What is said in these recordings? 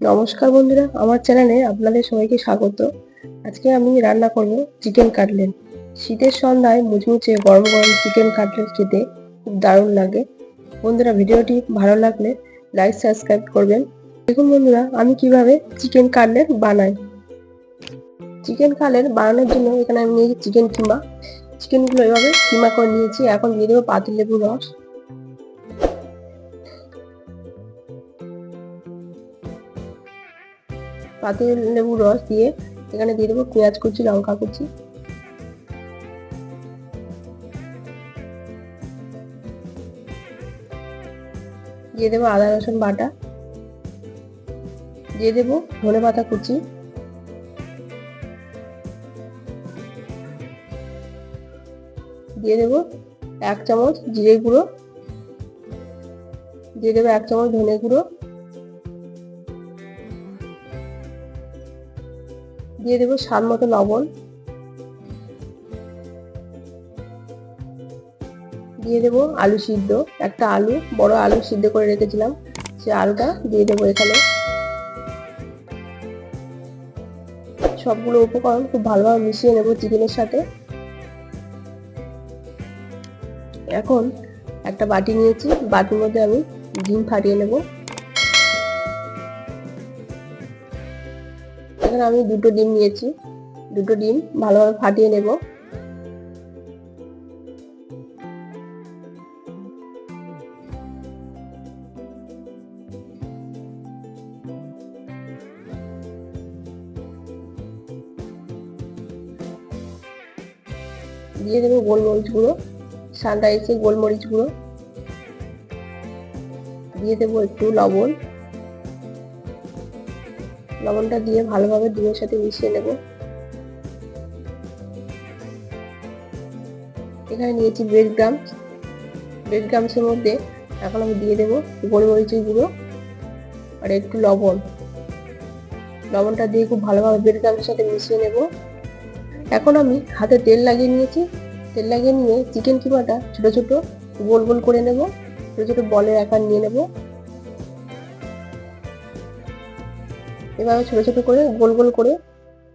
নমস্কার বন্ধুরা, আমার চ্যানেলে আপনাদের সবাইকে স্বাগত। আজকে আমি রান্না করব চিকেন কাটলেট। শীতের সন্ধ্যায় মুচমুচে গরম গরম চিকেন কাটলেট খেতে খুব দারুণ লাগে। বন্ধুরা, ভিডিওটি ভালো লাগলে লাইক সাবস্ক্রাইব করবেন। দেখুন বন্ধুরা, আমি কিভাবে চিকেন কাটলেট বানাই। চিকেন কাটলেট বানানোর জন্য এখানে আমি নিয়েছি চিকেন কিমা। চিকেনগুলো এভাবে কিমা করে নিয়েছি। এখন দিয়ে দেবো পাতিলেবুর রস, পাতিলেবুর রস দিয়ে এখানে দিয়ে দেবো পেঁয়াজ কুচি, লঙ্কা কুচি, দিয়ে দেবো আদা রসুন বাটা, দিয়ে দেবো ধনে পাতা কুচি, দিয়ে দেবো 1 চামচ জিরে গুঁড়ো, দিয়ে দেবো 1 চামচ ধনে গুঁড়ো, দিয়ে দেবো স্বাদ মতো লবণ, দিয়ে দেবো আলু সিদ্ধ, একটা আলু, বড় আলু সিদ্ধ করে রেখেছিলাম, সে আলুটা দিয়ে দেবো এখানে। সবগুলো উপকরণ খুব ভালোভাবে মিশিয়ে নেবো চিকেনের সাথে। এখন একটা বাটি নিয়েছি, বাটির মধ্যে আমি ডিম ফাটিয়ে নেব। এখানে আমি 2টো ডিম নিয়েছি, 2টো ডিম ভালোভাবে ফাটিয়ে নেব। দিয়ে দেবো গোলমরিচ গুঁড়ো, সানরাইসের গোলমরিচ গুঁড়ো, দিয়ে দেবো একটু লবণ। লবণটা দিয়ে ভালোভাবে ডিমের সাথে মিশিয়ে নেব। এখানে নিয়েছি ব্রেড ক্রাম্বস, ব্রেড ক্রাম্বসের মধ্যে এখন আমি দিয়ে দেবো গোলমরিচের গুঁড়ো আর একটু লবণ। লবণটা দিয়ে খুব ভালোভাবে ব্রেড ক্রাম্বসের সাথে মিশিয়ে নেব। এখন আমি হাতে তেল লাগিয়ে নিয়েছি, তেল লাগিয়ে নিয়ে চিকেন কিমাটা ছোট ছোট গোল গোল করে নেব, ছোট ছোট বলের আকার নিয়ে নেব। এভাবে ছোট ছোট করে গোল গোল করে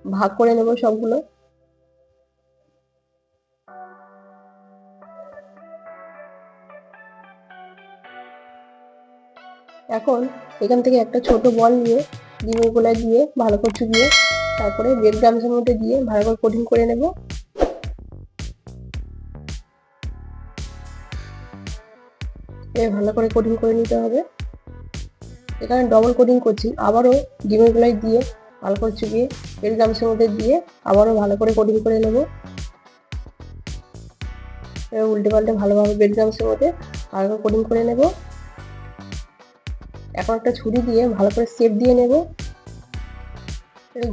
ভাগ করে নেব সবগুলো। এখন এখান থেকে একটা ছোট বল নিয়ে ডিমের গোলায় দিয়ে ভালো করে চুবিয়ে তারপরে ব্রেড ক্রাম্বসের মধ্যে দিয়ে ভালো করে কোটিং করে নেব। ভালো করে কোটিং করে নিতে হবে। এখানে ডবল কোটিং করছি, আবারও ডিমের গোলায় দিয়ে ভালো করে চুবিয়ে ব্রেড ক্রাম্বসের মধ্যে দিয়ে আবারও ভালো করে কোটিং করে নেব। উল্টে পাল্টে ভালোভাবে ব্রেড ক্রাম্বসের মধ্যে ভালো করে কোটিং করে নেব। এখন একটা ছুরি দিয়ে ভালো করে শেপ দিয়ে নেব।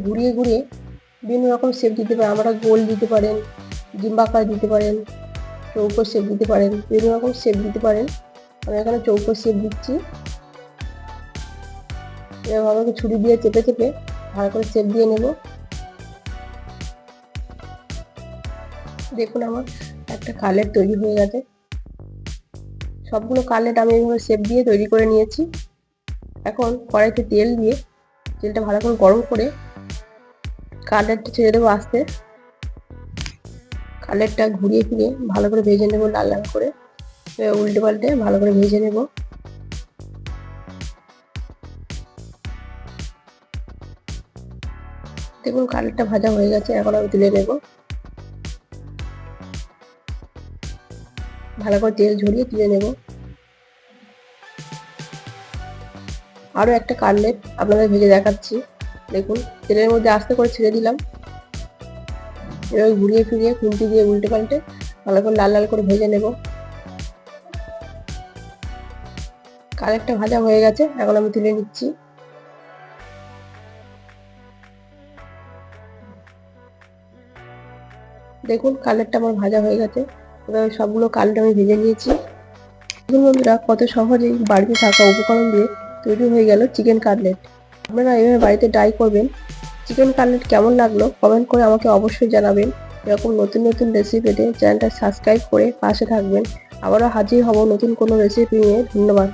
ঘুরিয়ে ঘুরিয়ে বিভিন্ন রকম শেপ দিতে পারেন, আমরা গোল দিতে পারেন, ডিম্বাকার দিতে পারেন, চৌকো শেপ দিতে পারেন, বিভিন্ন রকম শেপ দিতে পারেন। আমি এখানে চৌকো শেপ দিচ্ছি। এভাবে ছুরি দিয়ে চেপে চেপে ভালো করে শেপ দিয়ে নেব। দেখুন আমার একটা কাটলেট তৈরি হয়ে গেছে। সবগুলো কাটলেট আমি এইভাবে শেপ দিয়ে তৈরি করে নিয়েছি। এখন কড়াইতে তেল দিয়ে তেলটা ভালো করে গরম করে কাটলেটটা ছেড়ে দেবো আস্তে। কাটলেটটা ঘুরিয়ে ফিরিয়ে ভালো করে ভেজে নেব লাল লাল করে, উল্টে পাল্টে ভালো করে ভেজে নেব। দেখুন কাটলেটটা ভাজা হয়ে গেছে, এখন আমি তুলে নেব। ভালো করে তেল ঝরিয়ে তুলে নেব। আরও একটা কাটলেট আপনাদের ভেজে দেখাচ্ছি। দেখুন তেলের মধ্যে আস্তে করে ছেড়ে দিলাম, এভাবে ঘুরিয়ে ফিরিয়ে খুন্তি দিয়ে উল্টে পাল্টে ভালো করে লাল লাল করে ভেজে নেব। কাটলেটটা ভাজা হয়ে গেছে, এখন আমি তুলে নিচ্ছি। দেখুন কাটলেটটা আমার ভাজা হয়ে গেছে। এভাবে সবগুলো কাটলেট আমি ভেজে নিয়েছি। দেখুন বন্ধুরা, কত সহজেই বাড়িতে থাকা উপকরণ দিয়ে তৈরি হয়ে গেল চিকেন কাটলেট। আপনারা এভাবে বাড়িতে ট্রাই করবেন। চিকেন কাটলেট কেমন লাগলো কমেন্ট করে আমাকে অবশ্যই জানাবেন। এরকম নতুন নতুন রেসিপি পেতে চ্যানেলটা সাবস্ক্রাইব করে পাশে থাকবেন। আবারও হাজির হব নতুন কোনো রেসিপি নিয়ে। ধন্যবাদ।